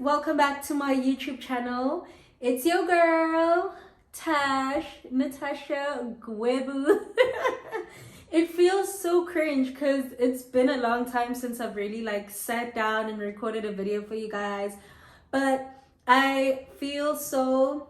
welcome back to my YouTube channel. It's your girl, Natasha Gwebu. It feels so cringe because it's been a long time since I've really sat down and recorded a video for you guys. But I feel so,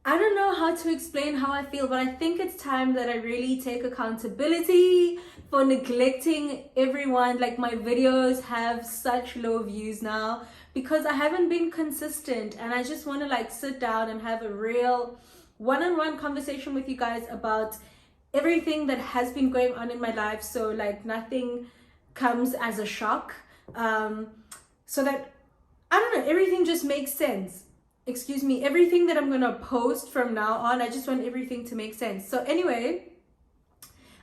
I don't know how to explain how I feel, but I think it's time that I really take accountability for neglecting everyone. Like, my videos have such low views now because I haven't been consistent, and I just want to sit down and have a real one-on-one conversation with you guys about everything that has been going on in my life, so nothing comes as a shock, so that, I don't know, everything just makes sense. Excuse me, everything that I'm gonna post from now on, I just want everything to make sense. So anyway,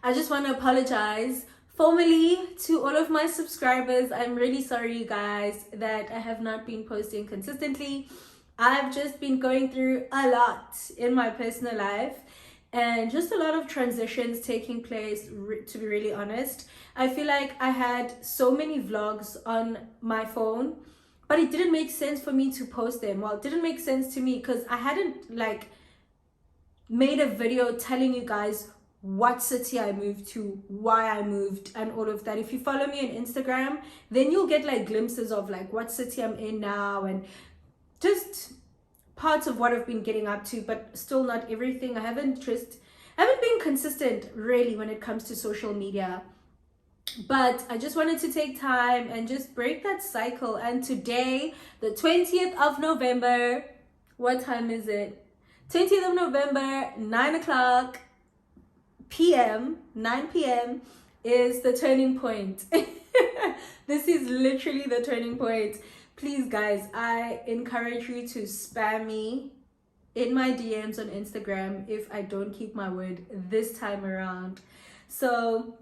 I just want to apologize formally to all of my subscribers. I'm really sorry, you guys, that I have not been posting consistently. I've just been going through a lot in my personal life and just a lot of transitions taking place, to be really honest. I feel like I had so many vlogs on my phone, but it didn't make sense for me to post them. Well, it didn't make sense to me because I hadn't made a video telling you guys what city I moved to, why I moved, and all of that. If you follow me on Instagram, then you'll get glimpses of what city I'm in now and just parts of what I've been getting up to, but still not everything. I haven't been consistent really when it comes to social media. But I just wanted to take time and just break that cycle. And today, the 20th of November, what time is it? 20th of November, 9 p.m. is the turning point. This is literally the turning point. Please, guys, I encourage you to spam me in my DMs on Instagram if I don't keep my word this time around. So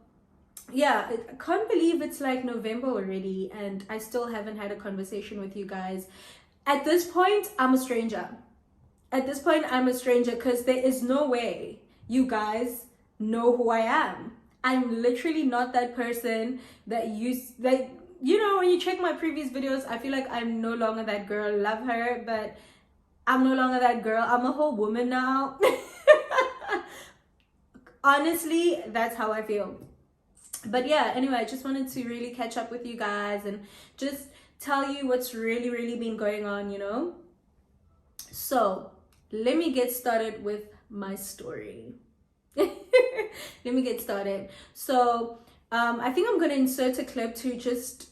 yeah, I can't believe it's November already and I still haven't had a conversation with you guys. At this point, I'm a stranger. Because there is no way you guys know who I am. I'm literally not that person that you know, when you check my previous videos, I feel like I'm no longer that girl. Love her, but I'm no longer that girl. I'm a whole woman now. Honestly, that's how I feel. But yeah, anyway, I just wanted to really catch up with you guys and just tell you what's really been going on, you know. So let me get started with my story. Let me get started. So I think I'm gonna insert a clip to just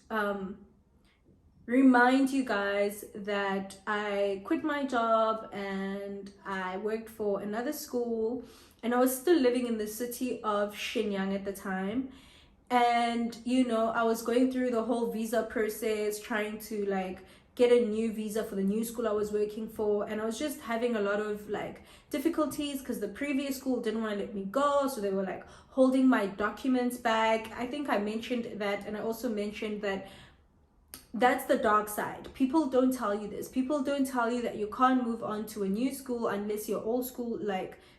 remind you guys that I quit my job and I worked for another school, and I was still living in the city of Shenyang at the time. And you know, I was going through the whole visa process, trying to get a new visa for the new school I was working for, and I was just having a lot of difficulties because the previous school didn't want to let me go, so they were holding my documents back. I think I mentioned that, and I also mentioned that that's the dark side. People don't tell you this. People don't tell you that you can't move on to a new school unless your old school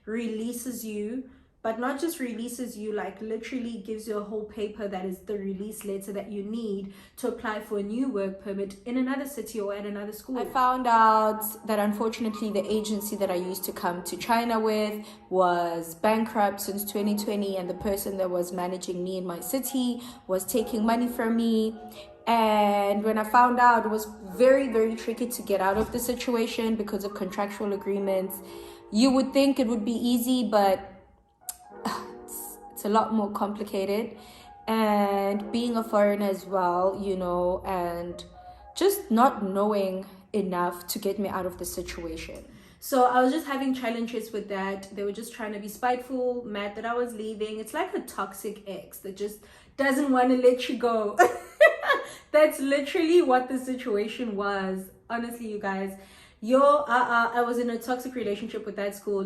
releases you, but not just releases you, literally gives you a whole paper that is the release letter that you need to apply for a new work permit in another city or at another school. I found out that unfortunately the agency that I used to come to China with was bankrupt since 2020, and the person that was managing me in my city was taking money from me. And when I found out, it was very tricky to get out of the situation because of contractual agreements. You would think it would be easy, but it's a lot more complicated. And being a foreigner as well, you know, and just not knowing enough to get me out of the situation. So I was just having challenges with that. They were just trying to be spiteful, mad that I was leaving. It's like a toxic ex that just doesn't want to let you go. That's literally what the situation was. Honestly, you guys, I was in a toxic relationship with that school.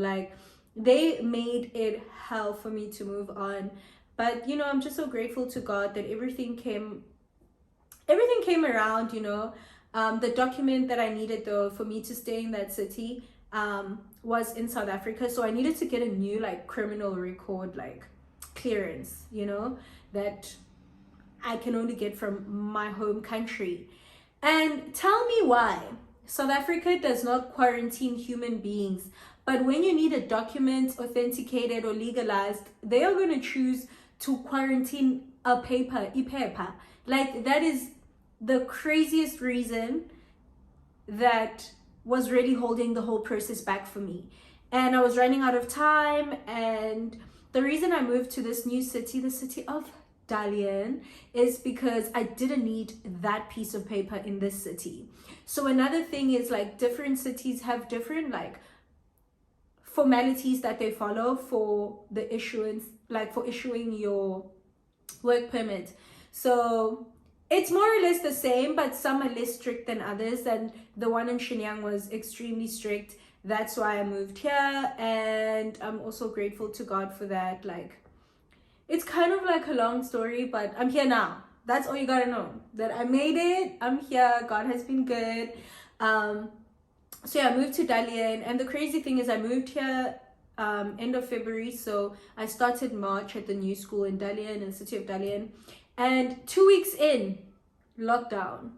They made it hell for me to move on. But you know, I'm just so grateful to God that everything came around, you know. The document that I needed though for me to stay in that city was in South Africa, so I needed to get a new criminal record clearance, you know, that I can only get from my home country. And tell me why South Africa does not quarantine human beings, but when you need a document authenticated or legalized, they are going to choose to quarantine a paper, ipepa. Like, that is the craziest reason that was really holding the whole process back for me. And I was running out of time, and the reason I moved to this new city, the city of Dalian, is because I didn't need that piece of paper in this city. So another thing is, like, different cities have different like formalities that they follow for the issuance, like for issuing your work permit. So it's more or less the same, but some are less strict than others, and the one in Shenyang was extremely strict. That's why I moved here, and I'm also grateful to God for that. Like, it's kind of like a long story, but I'm here now. That's all you gotta know, that I made it. I'm here. God has been good. So yeah, I moved to Dalian, and the crazy thing is I moved here end of February, so I started March at the new school in Dalian, in the city of Dalian, and 2 weeks in, lockdown.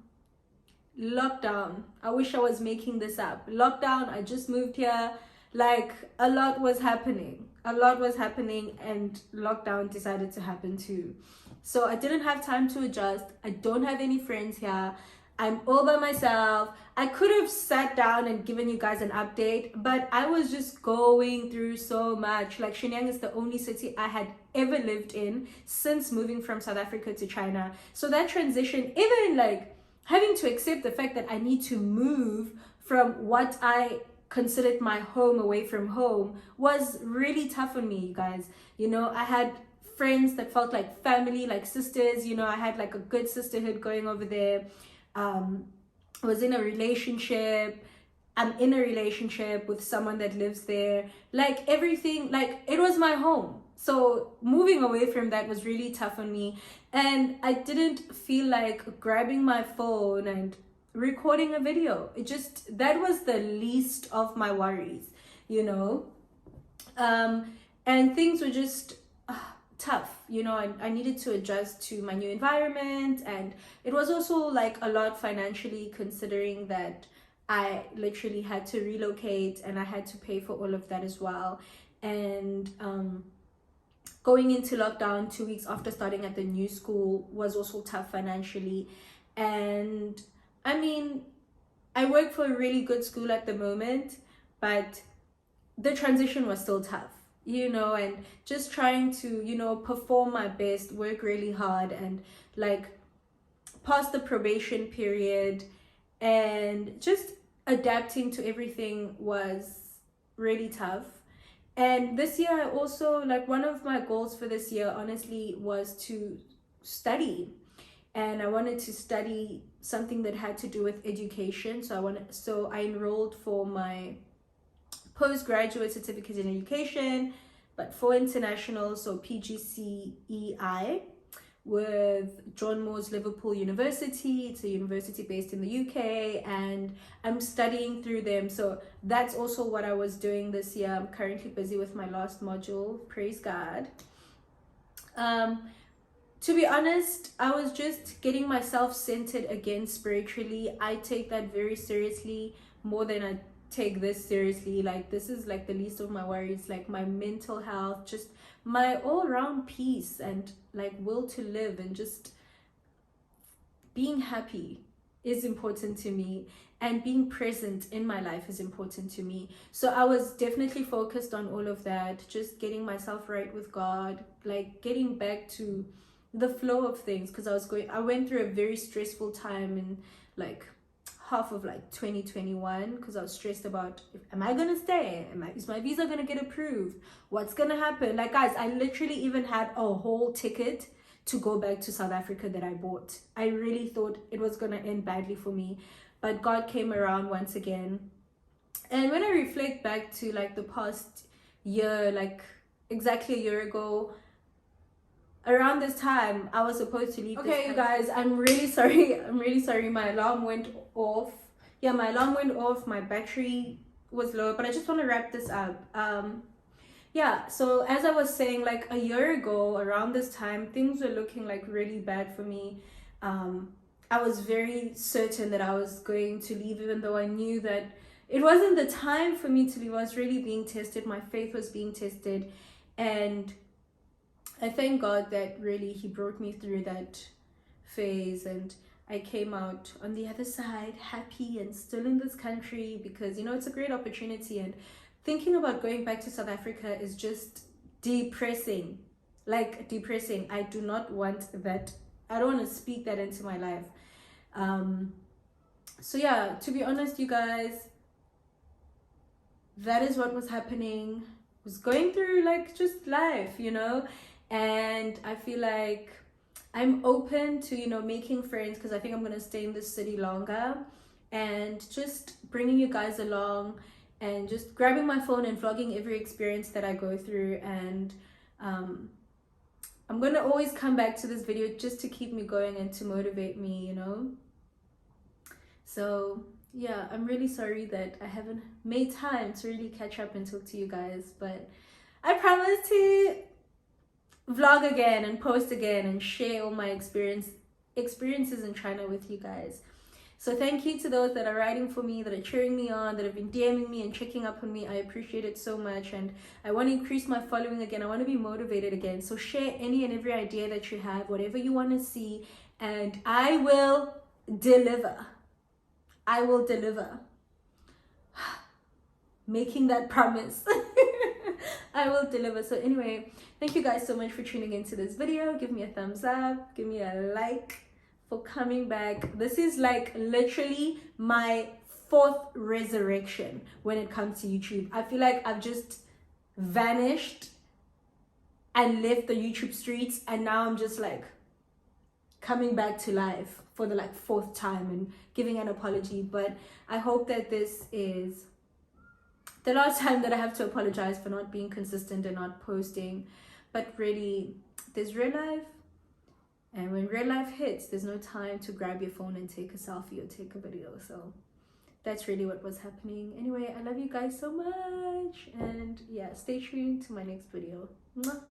I wish I was making this up. Lockdown. I just moved here. Like, a lot was happening, and lockdown decided to happen too. So I didn't have time to adjust. I don't have any friends here. I'm all by myself. I could have sat down and given you guys an update, but I was just going through so much. Like, Shenyang is the only city I had ever lived in since moving from South Africa to China. So that transition, even like having to accept the fact that I need to move from what I considered my home away from home, was really tough on me, you guys. You know, I had friends that felt like family, like sisters. You know, I had like a good sisterhood going over there. Was in a relationship. I'm in a relationship with someone that lives there. Like, everything, like, it was my home. So moving away from that was really tough on me, and I didn't feel like grabbing my phone and recording a video. That was the least of my worries, you know. And things were just tough, you know. I needed to adjust to my new environment, and it was also like a lot financially, considering that I literally had to relocate and I had to pay for all of that as well. And going into lockdown 2 weeks after starting at the new school was also tough financially. And I mean, I work for a really good school at the moment, but the transition was still tough, you know, and just trying to, you know, perform my best, work really hard, and like pass the probation period, and just adapting to everything was really tough. And this year, I also, like, one of my goals for this year, honestly, was to study. And I wanted to study something that had to do with education. So I enrolled for my postgraduate certificate in education, but for international, so PGCEI, with John Moores Liverpool University. It's a university based in the UK, and I'm studying through them. So that's also what I was doing this year. I'm currently busy with my last module, praise God. To be honest, I was just getting myself centered again spiritually. I take that very seriously, more than I take this seriously. Like, this is like the least of my worries. Like, my mental health, just my all-around peace, and like will to live, and just being happy is important to me, and being present in my life is important to me. So I was definitely focused on all of that, just getting myself right with God, like getting back to the flow of things, because I went through a very stressful time in like half of like 2021, because I was stressed about, am I gonna stay, is my visa gonna get approved, what's gonna happen. Like, guys, I literally even had a whole ticket to go back to South Africa that I bought. I really thought it was gonna end badly for me, but God came around once again. And when I reflect back to like the past year, like exactly a year ago, around this time, I was supposed to leave. Okay, you guys, I'm really sorry. My alarm went off. Yeah, my alarm went off. My battery was low, but I just want to wrap this up. Yeah, so as I was saying, like a year ago, around this time, things were looking like really bad for me. I was very certain that I was going to leave, even though I knew that it wasn't the time for me to leave. I was really being tested. My faith was being tested. And I thank God that really He brought me through that phase, and I came out on the other side happy and still in this country, because you know it's a great opportunity. And thinking about going back to South Africa is just depressing. Like depressing. I do not want that. I don't want to speak that into my life. So yeah, to be honest, you guys, that is what was happening. I was going through like just life, you know, and I feel like I'm open to, you know, making friends, because I think I'm going to stay in this city longer, and just bringing you guys along and just grabbing my phone and vlogging every experience that I go through. And I'm going to always come back to this video just to keep me going and to motivate me, you know. So yeah, I'm really sorry that I haven't made time to really catch up and talk to you guys, but I promise to vlog again and post again and share all my experiences in China with you guys. So thank you to those that are writing for me, that are cheering me on, that have been DMing me and checking up on me. I appreciate it so much, and I want to increase my following again. I want to be motivated again. So share any and every idea that you have, whatever you want to see, and I will deliver. I will deliver. Making that promise. I will deliver. So anyway, thank you guys so much for tuning into this video. Give me a thumbs up, give me a like, for coming back. This is like literally my 4th resurrection when it comes to YouTube. I feel like I've just vanished and left the YouTube streets, and now I'm just like coming back to life for the like 4th time and giving an apology. But I hope that this is the last time that I have to apologize for not being consistent and not posting. But really, there's real life, and when real life hits, there's no time to grab your phone and take a selfie or take a video. So that's really what was happening. Anyway, I love you guys so much, and yeah, stay tuned to my next video. Mwah.